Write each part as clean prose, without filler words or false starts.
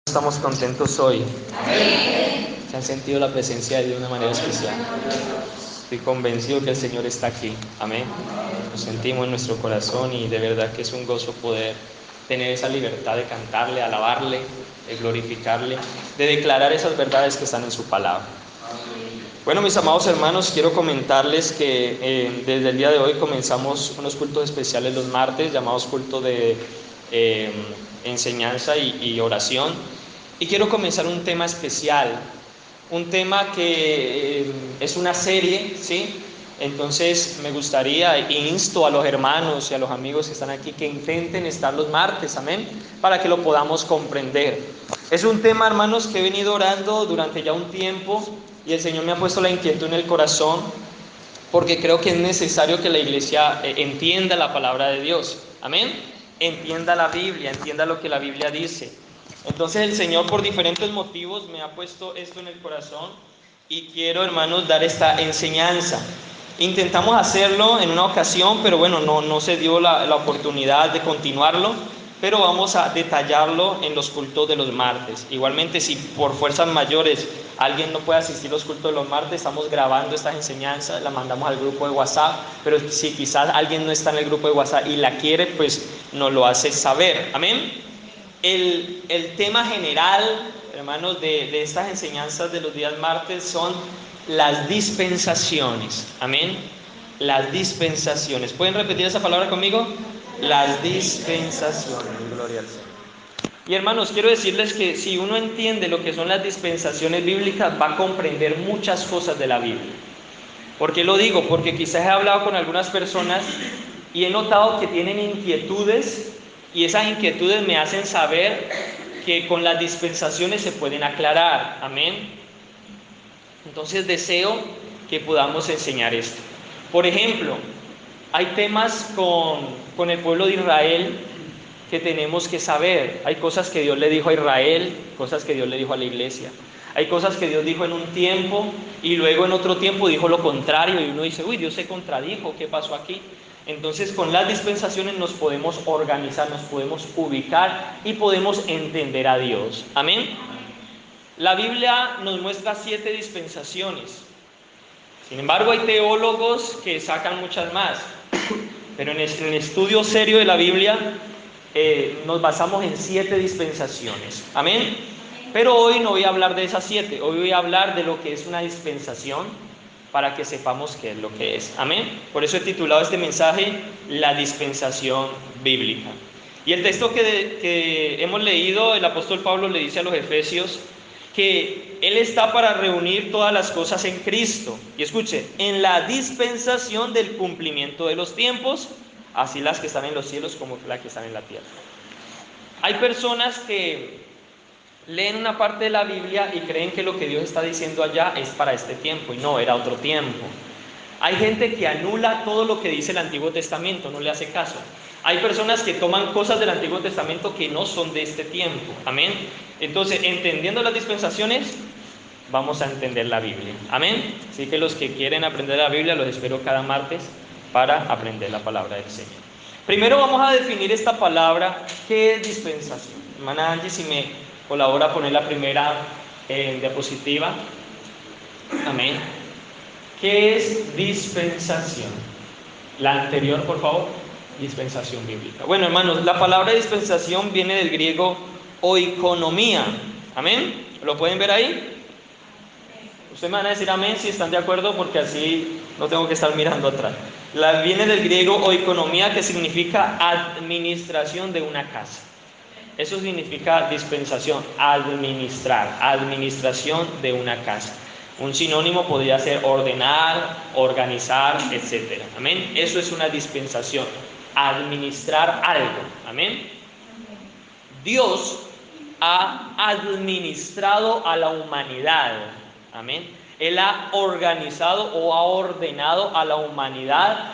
Estamos contentos hoy. Se han sentido la presencia de Dios de una manera especial. Estoy convencido que el Señor está aquí. Amén. Lo sentimos en nuestro corazón y de verdad que es un gozo poder tener esa libertad de cantarle, alabarle, de glorificarle, de declarar esas verdades que están en su palabra. Bueno, mis amados hermanos, quiero comentarles que desde el día de hoy comenzamos unos cultos especiales los martes, llamados cultos de enseñanza y oración. Y quiero comenzar un tema especial, un tema que es una serie, ¿sí? Entonces me gustaría, insto a los hermanos y a los amigos que están aquí que intenten estar los martes, amén, para que lo podamos comprender. Es un tema, hermanos, que he venido orando durante ya un tiempo y el Señor me ha puesto la inquietud en el corazón porque creo que es necesario que la iglesia entienda la palabra de Dios, amén, entienda la Biblia, entienda lo que la Biblia dice. Entonces el Señor por diferentes motivos me ha puesto esto en el corazón y quiero, hermanos, dar esta enseñanza. Intentamos hacerlo en una ocasión, pero bueno, no se dio la oportunidad de continuarlo, pero vamos a detallarlo en los cultos de los martes. Igualmente, si por fuerzas mayores alguien no puede asistir a los cultos de los martes, estamos grabando estas enseñanzas, la mandamos al grupo de WhatsApp, pero si quizás alguien no está en el grupo de WhatsApp y la quiere, pues nos lo hace saber. Amén. El tema general, hermanos, de estas enseñanzas de los días martes son las dispensaciones. Amén. Las dispensaciones. ¿Pueden repetir esa palabra conmigo? Las dispensaciones. Gloria al Señor. Y hermanos, quiero decirles que si uno entiende lo que son las dispensaciones bíblicas, va a comprender muchas cosas de la Biblia. ¿Por qué lo digo? Porque quizás he hablado con algunas personas y he notado que tienen inquietudes y esas inquietudes me hacen saber que con las dispensaciones se pueden aclarar. Amén. Entonces deseo que podamos enseñar esto. Por ejemplo, hay temas con el pueblo de Israel que tenemos que saber. Hay cosas que Dios le dijo a Israel, cosas que Dios le dijo a la iglesia. Hay cosas que Dios dijo en un tiempo y luego en otro tiempo dijo lo contrario y uno dice, uy, Dios se contradijo, ¿qué pasó aquí? Entonces con las dispensaciones nos podemos organizar, nos podemos ubicar y podemos entender a Dios. Amén. La Biblia nos muestra 7 dispensaciones. Sin embargo, hay teólogos que sacan muchas más. Pero en el estudio serio de la Biblia nos basamos en 7 dispensaciones. Amén. Pero hoy no voy a hablar de esas 7. Hoy voy a hablar de lo que es una dispensación para que sepamos qué es lo que es. Amén. Por eso he titulado este mensaje La dispensación bíblica. Y el texto que hemos leído, el apóstol Pablo le dice a los Efesios que Él está para reunir todas las cosas en Cristo. Y escuche, en la dispensación del cumplimiento de los tiempos, así las que están en los cielos como las que están en la tierra. Hay personas que leen una parte de la Biblia y creen que lo que Dios está diciendo allá es para este tiempo, y no, era otro tiempo. Hay gente que anula todo lo que dice el Antiguo Testamento, no le hace caso. Hay personas que toman cosas del Antiguo Testamento que no son de este tiempo. Amén. Entonces, entendiendo las dispensaciones, vamos a entender la Biblia. Amén. Así que los que quieren aprender la Biblia, los espero cada martes para aprender la palabra del Señor. Primero vamos a definir esta palabra. ¿Qué es dispensación? Hermana Angie, si me colabora a poner la primera diapositiva. Amén. ¿Qué es dispensación? La anterior, por favor. Dispensación bíblica. Bueno, hermanos, la palabra dispensación viene del griego oikonomía. Amén. ¿Lo pueden ver ahí? Ustedes me van a decir amén si están de acuerdo, porque así no tengo que estar mirando atrás. Viene del griego oikonomía, que significa administración de una casa. Eso significa dispensación, administrar, administración de una casa. Un sinónimo podría ser ordenar, organizar, etc. Amén. Eso es una dispensación, administrar algo. Amén. Dios ha administrado a la humanidad. Amén. Él ha organizado o ha ordenado a la humanidad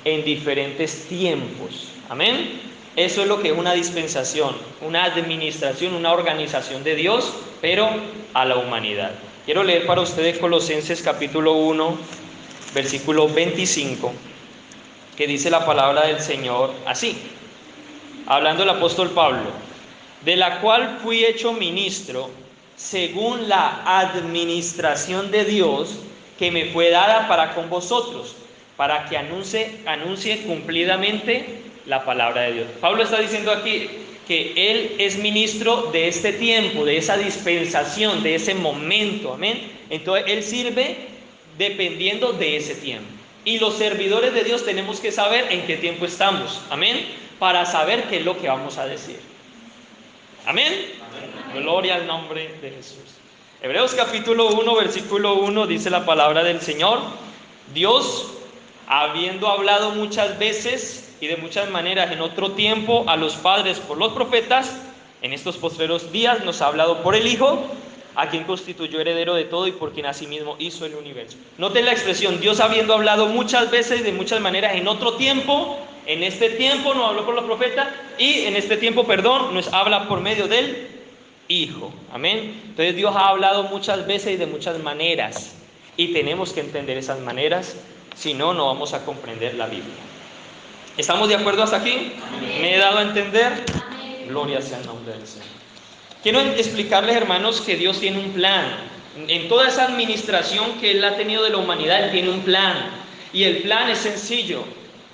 en diferentes tiempos. Amén. Eso es lo que es una dispensación, una administración, una organización de Dios, pero a la humanidad. Quiero leer para ustedes Colosenses capítulo 1, versículo 25, que dice la palabra del Señor así, hablando el apóstol Pablo. de la cual fui hecho ministro, según la administración de Dios que me fue dada para con vosotros, para que anuncie cumplidamente la palabra de Dios. Pablo está diciendo aquí que él es ministro de este tiempo, de esa dispensación, de ese momento, amén. Entonces él sirve dependiendo de ese tiempo. Y los servidores de Dios tenemos que saber en qué tiempo estamos, amén, para saber qué es lo que vamos a decir. Amén. Amén. Gloria al nombre de Jesús. Hebreos capítulo 1, versículo 1 dice la palabra del Señor: Dios, habiendo hablado muchas veces y de muchas maneras en otro tiempo a los padres por los profetas, en estos postreros días nos ha hablado por el Hijo, a quien constituyó heredero de todo y por quien asimismo hizo el universo. Noten la expresión: Dios habiendo hablado muchas veces y de muchas maneras en otro tiempo, en este tiempo nos habló por los profetas y en este tiempo, nos habla por medio del Hijo. Amén. Entonces Dios ha hablado muchas veces y de muchas maneras, y tenemos que entender esas maneras, si no, no vamos a comprender la Biblia. ¿Estamos de acuerdo hasta aquí? Amén. ¿Me he dado a entender? Amén. Gloria sea el nombre del Señor. Quiero explicarles, hermanos, que Dios tiene un plan. En toda esa administración que Él ha tenido de la humanidad, Él tiene un plan. Y el plan es sencillo: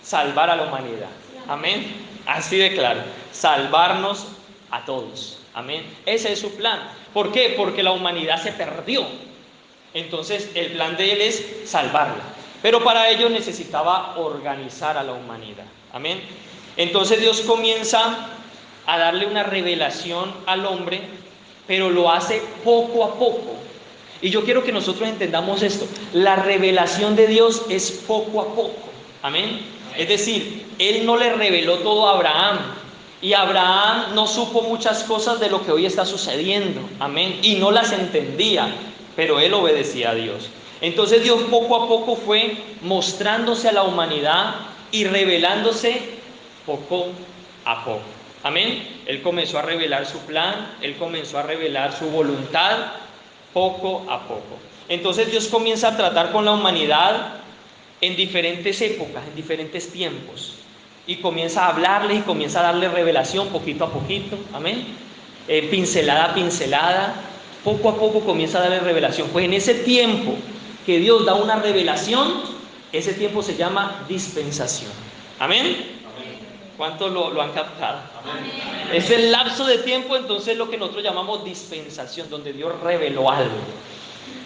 salvar a la humanidad. Amén. Así de claro. Salvarnos a todos. Amén. Ese es su plan. ¿Por qué? Porque la humanidad se perdió. Entonces el plan de Él es salvarla. Pero para ello necesitaba organizar a la humanidad. Amén. Entonces Dios comienza a darle una revelación al hombre, pero lo hace poco a poco. Y yo quiero que nosotros entendamos esto: la revelación de Dios es poco a poco. Amén. Es decir, Él no le reveló todo a Abraham, y Abraham no supo muchas cosas de lo que hoy está sucediendo. Amén. Y no las entendía, pero él obedecía a Dios. Entonces Dios poco a poco fue mostrándose a la humanidad y revelándose poco a poco. Amén. Él comenzó a revelar su plan, Él comenzó a revelar su voluntad poco a poco. Entonces Dios comienza a tratar con la humanidad en diferentes épocas, en diferentes tiempos. Y comienza a hablarle y comienza a darle revelación poquito a poquito. Amén. Pincelada a pincelada. Poco a poco comienza a darle revelación. Pues en ese tiempo que Dios da una revelación, ese tiempo se llama dispensación. Amén. ¿Cuántos lo han captado? Amén. Es el lapso de tiempo, entonces, lo que nosotros llamamos dispensación, donde Dios reveló algo.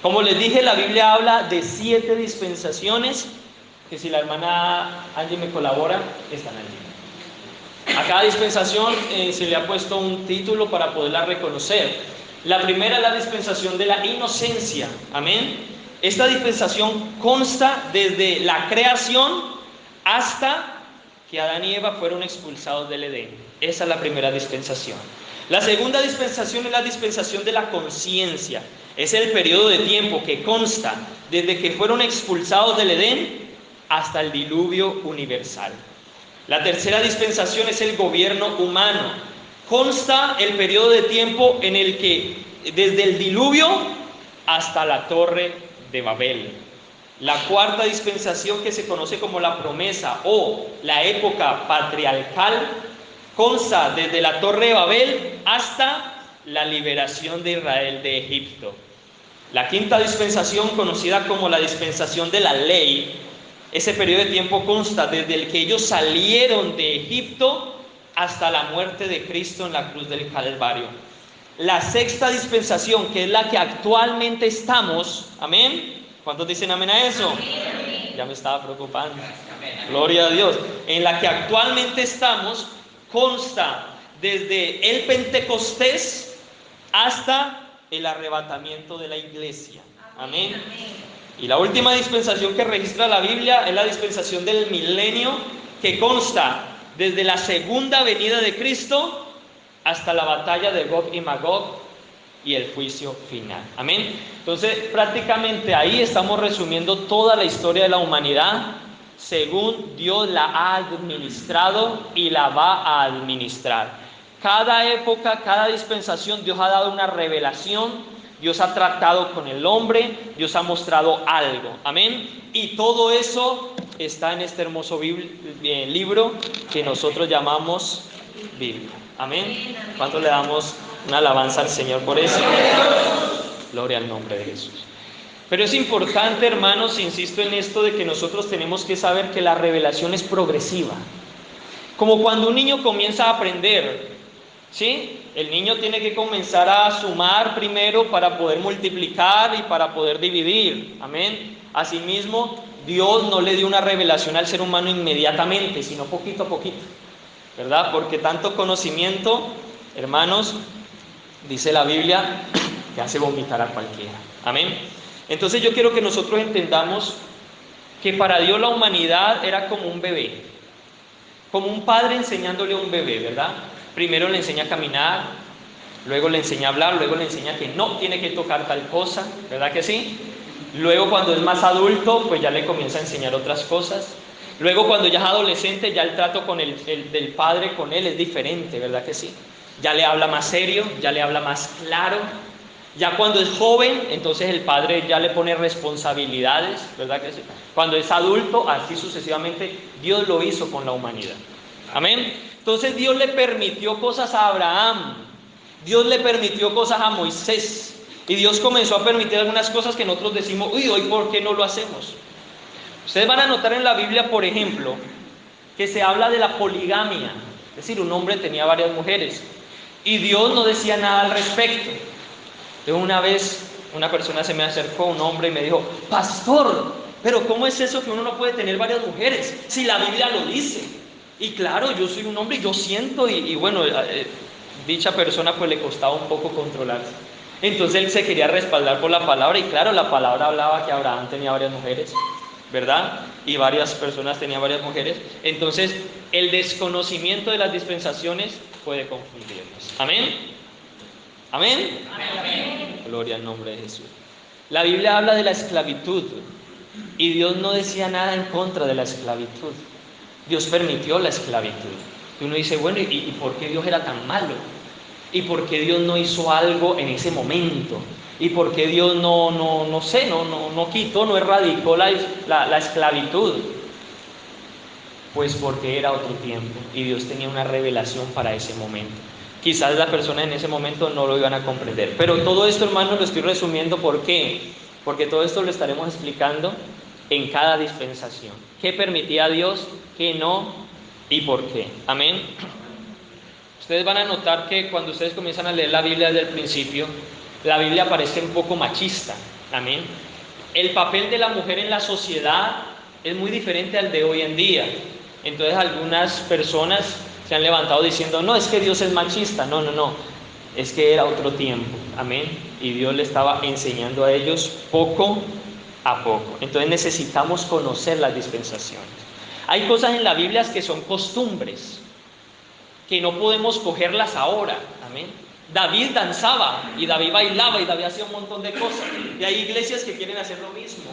Como les dije, la Biblia habla de 7 dispensaciones, que si la hermana Angie me colabora, están allí. A cada dispensación se le ha puesto un título para poderla reconocer. La primera es la dispensación de la inocencia. Amén. Esta dispensación consta desde la creación hasta que Adán y Eva fueron expulsados del Edén. Esa es la primera dispensación. La segunda dispensación es la dispensación de la conciencia. Es el periodo de tiempo que consta desde que fueron expulsados del Edén hasta el diluvio universal. La tercera dispensación es el gobierno humano. Consta el periodo de tiempo en el que desde el diluvio hasta la torre de Babel. La cuarta dispensación, que se conoce como la promesa o la época patriarcal, consta desde la torre de Babel hasta la liberación de Israel de Egipto. La quinta dispensación, conocida como la dispensación de la ley, ese periodo de tiempo consta desde el que ellos salieron de Egipto hasta la muerte de Cristo en la cruz del Calvario. La sexta dispensación, que es la que actualmente estamos, amén. ¿Cuántos dicen amén a eso? Amén. Ya me estaba preocupando. Gloria a Dios. En la que actualmente estamos consta desde el Pentecostés hasta el arrebatamiento de la iglesia. Amén. Y la última dispensación que registra la Biblia es la dispensación del milenio, que consta desde la segunda venida de Cristo hasta la batalla de Gog y Magog y el juicio final. Amén. Entonces, prácticamente ahí estamos resumiendo toda la historia de la humanidad según Dios la ha administrado y la va a administrar. Cada época, cada dispensación, Dios ha dado una revelación, Dios ha tratado con el hombre, Dios ha mostrado algo. Amén. Y todo eso está en este hermoso libro que nosotros llamamos Biblia. Amén. ¿Cuánto le damos una alabanza al Señor por eso? Gloria al nombre de Jesús. Pero es importante, hermanos, insisto en esto de que nosotros tenemos que saber que la revelación es progresiva. Como cuando un niño comienza a aprender, ¿sí? El niño tiene que comenzar a sumar primero para poder multiplicar y para poder dividir. Amén. Asimismo, Dios no le dio una revelación al ser humano inmediatamente, sino poquito a poquito, ¿verdad? Porque tanto conocimiento, hermanos, dice la Biblia, que hace vomitar a cualquiera. Amén. Entonces yo quiero que nosotros entendamos que para Dios la humanidad era como un bebé, como un padre enseñándole a un bebé, ¿verdad? Primero le enseña a caminar, luego le enseña a hablar, luego le enseña que no tiene que tocar tal cosa, ¿verdad que sí? Luego cuando es más adulto, pues ya le comienza a enseñar otras cosas. Luego cuando ya es adolescente, ya el trato con del padre con él es diferente, ¿verdad que sí? Ya le habla más serio, ya le habla más claro. Ya cuando es joven, entonces el padre ya le pone responsabilidades, ¿verdad que sí? Cuando es adulto, así sucesivamente, Dios lo hizo con la humanidad. Amén. Entonces Dios le permitió cosas a Abraham, Dios le permitió cosas a Moisés, y Dios comenzó a permitir algunas cosas que nosotros decimos, uy, hoy ¿por qué no lo hacemos? Ustedes van a notar en la Biblia, por ejemplo, que se habla de la poligamia, es decir, un hombre tenía varias mujeres, y Dios no decía nada al respecto. Entonces una vez una persona se me acercó, un hombre, y me dijo, pastor, pero ¿cómo es eso que uno no puede tener varias mujeres? Si la Biblia lo dice. Y claro, yo soy un hombre y yo siento, y bueno, dicha persona pues le costaba un poco controlarse. Entonces él se quería respaldar por la palabra, y claro, la palabra hablaba que Abraham tenía varias mujeres, ¿verdad? Y varias personas tenían varias mujeres. Entonces el desconocimiento de las dispensaciones puede confundirnos. Amén. ¿Amén? Amén. Gloria al nombre de Jesús. La Biblia habla de la esclavitud, y Dios no decía nada en contra de la esclavitud. Dios permitió la esclavitud. Y uno dice, bueno, ¿y por qué Dios era tan malo? ¿Y por qué Dios no hizo algo en ese momento? ¿Y por qué Dios no quitó, no erradicó la esclavitud? Pues porque era otro tiempo y Dios tenía una revelación para ese momento. Quizás las personas en ese momento no lo iban a comprender. Pero todo esto, hermanos, lo estoy resumiendo. ¿Por qué? Porque todo esto lo estaremos explicando en cada dispensación. ¿Qué permitía Dios? ¿Qué no? ¿Y por qué? Amén. Ustedes van a notar que cuando ustedes comienzan a leer la Biblia desde el principio, la Biblia parece un poco machista. Amén. El papel de la mujer en la sociedad es muy diferente al de hoy en día. Entonces algunas personas se han levantado diciendo, no, es que Dios es machista. No, es que era otro tiempo. Amén. Y Dios le estaba enseñando a ellos poco a poco. Entonces necesitamos conocer las dispensaciones. Hay cosas en la Biblia que son costumbres, que no podemos cogerlas ahora. Amén. David danzaba, y David bailaba, y David hacía un montón de cosas. Y hay iglesias que quieren hacer lo mismo.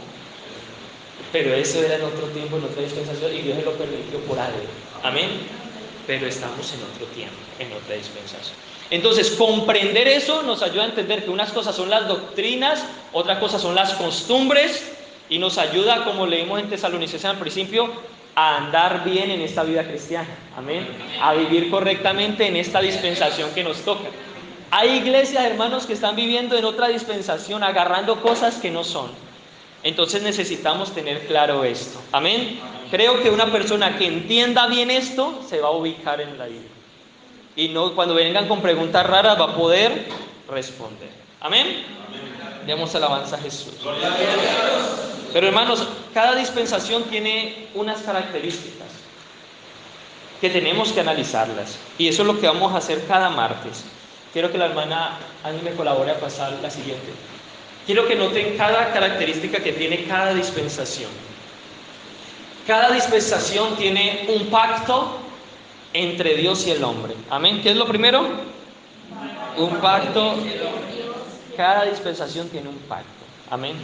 Pero eso era en otro tiempo, en otra dispensación, y Dios se lo permitió por algo. Amén. Pero estamos en otro tiempo, en otra dispensación. Entonces, comprender eso nos ayuda a entender que unas cosas son las doctrinas, otras cosas son las costumbres, y nos ayuda, como leímos en Tesalonicenses al principio, a andar bien en esta vida cristiana. Amén. A vivir correctamente en esta dispensación que nos toca. Hay iglesias, hermanos, que están viviendo en otra dispensación, agarrando cosas que no son. Entonces necesitamos tener claro esto. Amén. Creo que una persona que entienda bien esto se va a ubicar en la Biblia. Y no, cuando vengan con preguntas raras, va a poder responder. Amén. Demos alabanza a Jesús. Pero hermanos, cada dispensación tiene unas características que tenemos que analizarlas. Y eso es lo que vamos a hacer cada martes. Quiero que la hermana Ani me colabore a pasar la siguiente. Quiero que noten cada característica que tiene cada dispensación. Cada dispensación tiene un pacto entre Dios y el hombre. Amén. ¿Qué es lo primero? Un pacto. Cada dispensación tiene un pacto. Amén.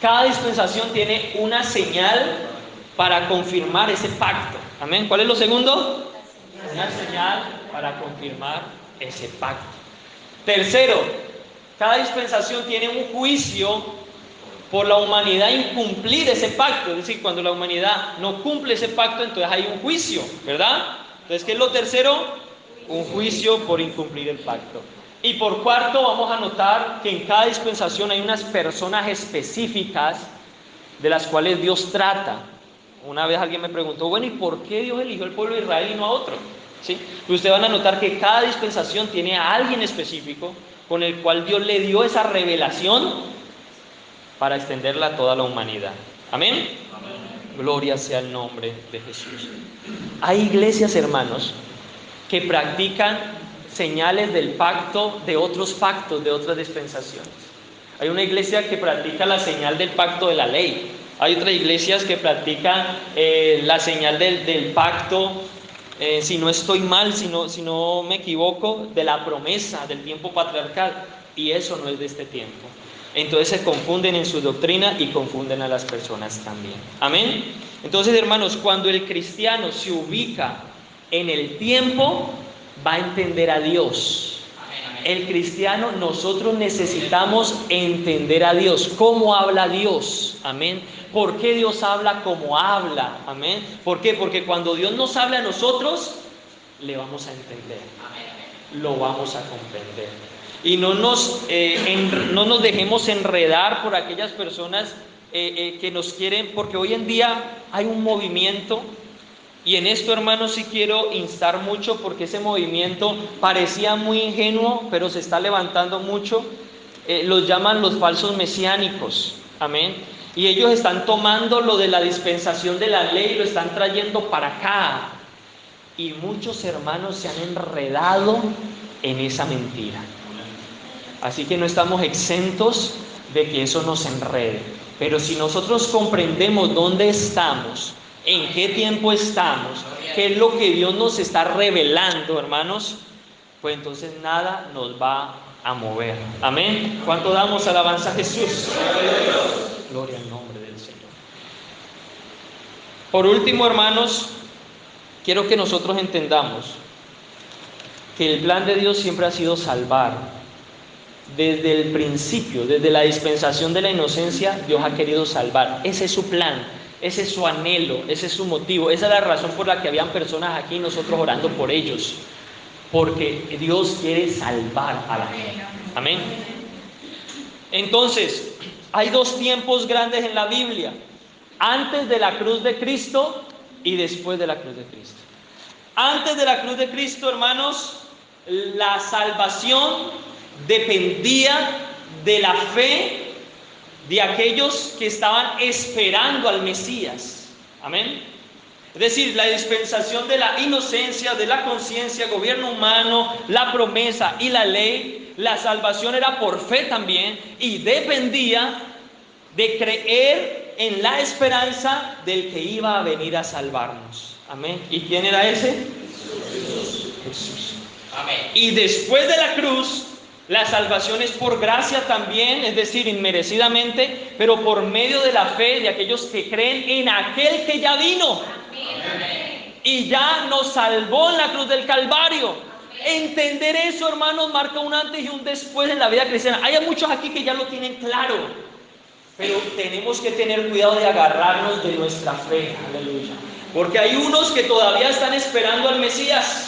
Cada dispensación tiene una señal para confirmar ese pacto. Amén. ¿Cuál es lo segundo? Una señal para confirmar ese pacto. Tercero, cada dispensación tiene un juicio por la humanidad incumplir ese pacto. Es decir, cuando la humanidad no cumple ese pacto, entonces hay un juicio, ¿verdad? Entonces, ¿qué es lo tercero? Un juicio por incumplir el pacto. Y por cuarto, vamos a notar que en cada dispensación hay unas personas específicas de las cuales Dios trata. Una vez alguien me preguntó, bueno, ¿y por qué Dios eligió al pueblo de Israel y no a otro? ¿Sí? Y ustedes van a notar que cada dispensación tiene a alguien específico con el cual Dios le dio esa revelación para extenderla a toda la humanidad. ¿Amén? Amén. Gloria sea el nombre de Jesús. Hay iglesias, hermanos, que practican señales del pacto, de otros pactos, de otras dispensaciones. Hay una iglesia que practica la señal del pacto de la ley. Hay otras iglesias que practican la señal del pacto, si no estoy mal, si no me equivoco, de la promesa del tiempo patriarcal. Y eso no es de este tiempo. Entonces se confunden en su doctrina y confunden a las personas también. Amén. Entonces, hermanos, cuando el cristiano se ubica en el tiempo, va a entender a Dios. El cristiano, nosotros necesitamos entender a Dios. ¿Cómo habla Dios? Amén. ¿Por qué Dios habla como habla? Amén. ¿Por qué? Porque cuando Dios nos habla a nosotros, le vamos a entender. Lo vamos a comprender. Y no nos dejemos enredar por aquellas personas que nos quieren, porque hoy en día hay un movimiento. Y en esto, hermanos, sí quiero instar mucho, porque ese movimiento parecía muy ingenuo, pero se está levantando mucho. Los llaman los falsos mesiánicos. Amén. Y ellos están tomando lo de la dispensación de la ley y lo están trayendo para acá. Y muchos hermanos se han enredado en esa mentira. Así que no estamos exentos de que eso nos enrede. Pero si nosotros comprendemos dónde estamos, en qué tiempo estamos, qué es lo que Dios nos está revelando, hermanos, pues entonces nada nos va a mover. Amén. ¿Cuánto damos alabanza a Jesús? Gloria al nombre del Señor. Por último, hermanos, quiero que nosotros entendamos que el plan de Dios siempre ha sido salvar. Desde el principio, desde la dispensación de la inocencia, Dios ha querido salvar. Ese es su plan. Ese es su anhelo, ese es su motivo. Esa es la razón por la que habían personas aquí, nosotros orando por ellos. Porque Dios quiere salvar a la gente. Amén. Entonces, hay dos tiempos grandes en la Biblia. Antes de la cruz de Cristo y después de la cruz de Cristo. Antes de la cruz de Cristo, hermanos, la salvación dependía de la fe de aquellos que estaban esperando al Mesías. Amén. Es decir, la dispensación de la inocencia, de la conciencia, gobierno humano, la promesa y la ley, la salvación era por fe también y dependía de creer en la esperanza del que iba a venir a salvarnos. Amén. ¿Y quién era ese? Jesús. Jesús. Amén. Y después de la cruz, la salvación es por gracia también, es decir, inmerecidamente, pero por medio de la fe de aquellos que creen en aquel que ya vino. Amén. Y ya nos salvó en la cruz del Calvario. Amén. Entender eso, hermanos, marca un antes y un después en la vida cristiana. Hay muchos aquí que ya lo tienen claro, pero tenemos que tener cuidado de agarrarnos de nuestra fe. Aleluya. Porque hay unos que todavía están esperando al Mesías.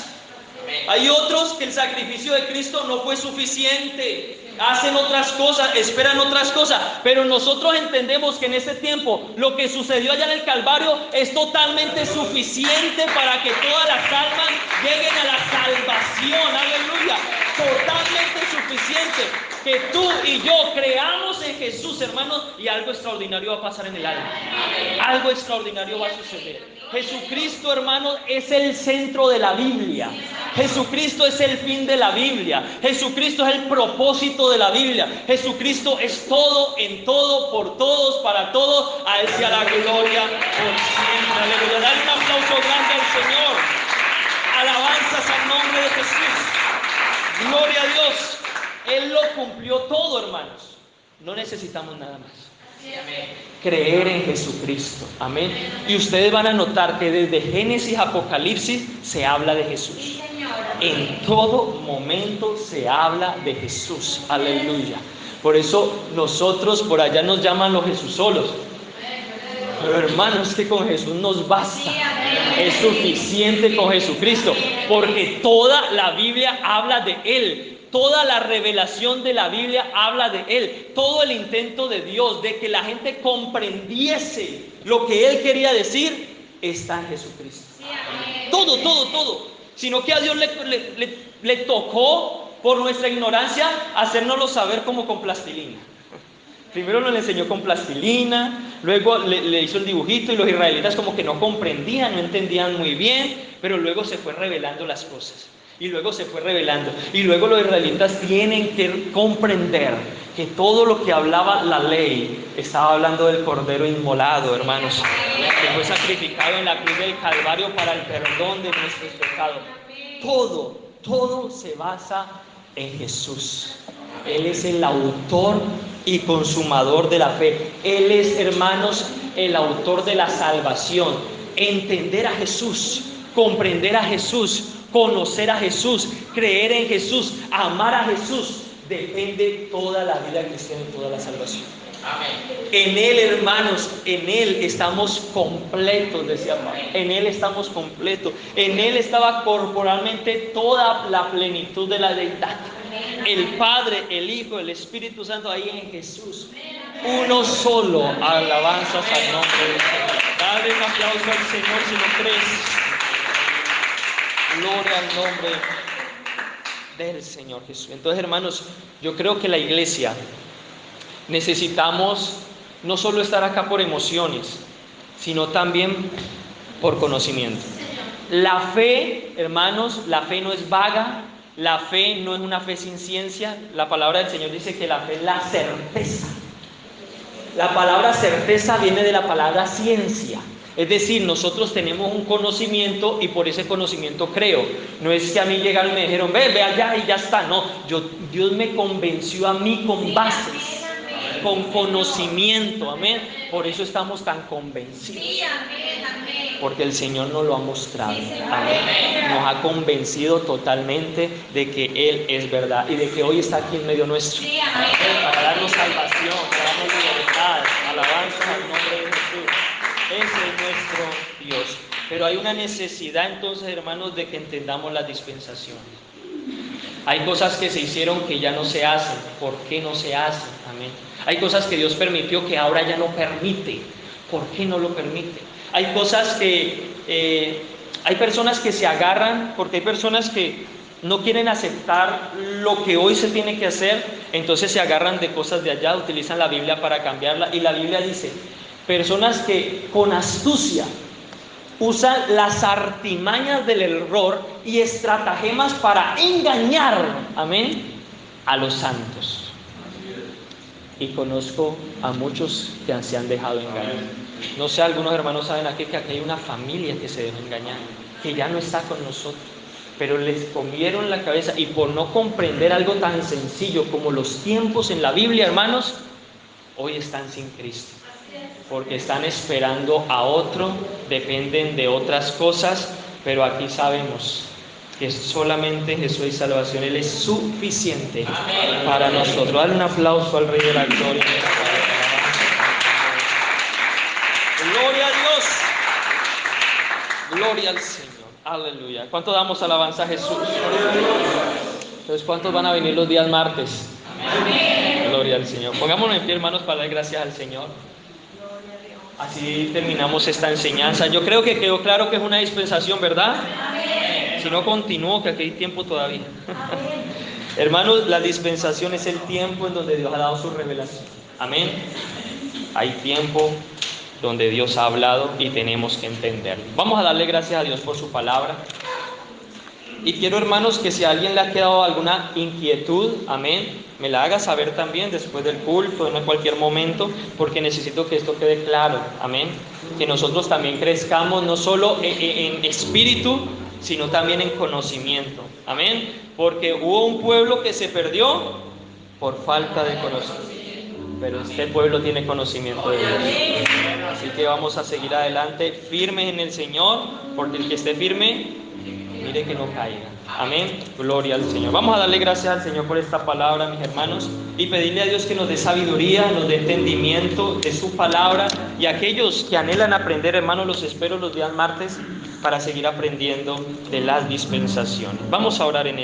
Hay otros que el sacrificio de Cristo no fue suficiente, hacen otras cosas, esperan otras cosas, pero nosotros entendemos que en este tiempo lo que sucedió allá en el Calvario es totalmente suficiente para que todas las almas lleguen a la salvación. Aleluya, totalmente suficiente. Que tú y yo creamos en Jesús, hermanos, y algo extraordinario va a pasar en el alma. Algo extraordinario va a suceder. Jesucristo, hermanos, es el centro de la Biblia. Jesucristo es el fin de la Biblia. Jesucristo es el propósito de la Biblia. Jesucristo es todo, en todo, por todos, para todos. A Él sea la gloria por siempre. Aleluya. Dale un aplauso grande al Señor. Alabanzas al nombre de Jesús. Gloria a Dios. Él lo cumplió todo, hermanos. No necesitamos nada más. Amén. Creer en Jesucristo. Amén. Y ustedes van a notar que desde Génesis a Apocalipsis se habla de Jesús. En todo momento se habla de Jesús. Aleluya. Por eso nosotros por allá nos llaman los Jesusolos. Pero hermanos, que con Jesús nos basta. Es suficiente con Jesucristo. porque toda la Biblia habla de Él. Toda la revelación de la Biblia habla de Él. Todo el intento de Dios de que la gente comprendiese lo que Él quería decir está en Jesucristo. Todo. Sino que a Dios le tocó, por nuestra ignorancia, hacérnoslo saber como con plastilina. Primero nos enseñó con plastilina, luego le hizo el dibujito y los israelitas como que no comprendían, no entendían muy bien, pero luego se fue revelando las cosas. Y luego se fue revelando. Y luego los israelitas tienen que comprender que todo lo que hablaba la ley estaba hablando del Cordero inmolado, hermanos, que fue sacrificado en la cruz del Calvario para el perdón de nuestros pecados. Todo se basa en Jesús. Él es el autor y consumador de la fe. Él es, hermanos, el autor de la salvación. Entender a Jesús, comprender a Jesús, conocer a Jesús, creer en Jesús, amar a Jesús, depende toda la vida cristiana y toda la salvación. Amén. En Él, hermanos, en Él estamos completos, decía Pablo. En Él estamos completos. En Él estaba corporalmente toda la plenitud de la deidad. El Padre, el Hijo, el Espíritu Santo, ahí en Jesús. Uno solo. Alabanzas al nombre del Señor. Dale un aplauso al Señor si lo crees. Gloria al nombre del Señor Jesús. Entonces, hermanos, yo creo que la iglesia necesitamos no solo estar acá por emociones, sino también por conocimiento. La fe, hermanos, la fe no es vaga, la fe no es una fe sin ciencia. La palabra del Señor dice que la fe es la certeza. La palabra certeza viene de la palabra ciencia. Es decir, nosotros tenemos un conocimiento y por ese conocimiento creo. No es que a mí llegaron y me dijeron, ve allá y ya está. No, Dios me convenció a mí con bases, con conocimiento. Amén. Por eso estamos tan convencidos. Porque el Señor nos lo ha mostrado. Amén. Nos ha convencido totalmente de que Él es verdad y de que hoy está aquí en medio nuestro. Para darnos salvación, para darnos libertad. Alabanza al nombre de Jesús. Ese es nuestro Dios. Pero hay una necesidad entonces, hermanos, de que entendamos las dispensaciones. Hay cosas que se hicieron que ya no se hacen. ¿Por qué no se hacen? Amén. Hay cosas que Dios permitió que ahora ya no permite. ¿Por qué no lo permite? Hay cosas que... hay personas que se agarran, porque hay personas que no quieren aceptar lo que hoy se tiene que hacer, entonces se agarran de cosas de allá, utilizan la Biblia para cambiarla. Y la Biblia dice... personas que con astucia usan las artimañas del error y estratagemas para engañar, amén, a los santos. Y conozco a muchos que se han dejado engañar. No sé, algunos hermanos saben aquí que aquí hay una familia que se dejó engañar, que ya no está con nosotros, pero les comieron la cabeza y por no comprender algo tan sencillo como los tiempos en la Biblia, hermanos, hoy están sin Cristo. Porque están esperando a otro, dependen de otras cosas, pero aquí sabemos que solamente Jesús y salvación, Él es suficiente para nosotros. Dale un aplauso al Rey de la Gloria. Gloria a Dios, gloria al Señor, aleluya. ¿Cuánto damos alabanza a Jesús? Entonces, ¿cuántos van a venir los días martes? Gloria al Señor. Pongámonos en pie, hermanos, para dar gracias al Señor. Así terminamos esta enseñanza. Yo creo que quedó claro que es una dispensación, ¿verdad? Si no, continúo, que aquí hay tiempo todavía. Hermanos, la dispensación es el tiempo en donde Dios ha dado su revelación. Amén. Hay tiempo donde Dios ha hablado y tenemos que entenderlo. Vamos a darle gracias a Dios por su palabra. Y quiero, hermanos, que si a alguien le ha quedado alguna inquietud, amén, me la haga saber también después del culto, en cualquier momento, porque necesito que esto quede claro, amén. Que nosotros también crezcamos no solo en espíritu, sino también en conocimiento, amén. Porque hubo un pueblo que se perdió por falta de conocimiento, pero este pueblo tiene conocimiento de Dios. Así que vamos a seguir adelante, firmes en el Señor, porque el que esté firme, mire que no caiga. Amén. Gloria al Señor. Vamos a darle gracias al Señor por esta palabra, mis hermanos, y pedirle a Dios que nos dé sabiduría, nos dé entendimiento de su palabra. Y aquellos que anhelan aprender, hermanos, los espero los días martes para seguir aprendiendo de las dispensaciones. Vamos a orar en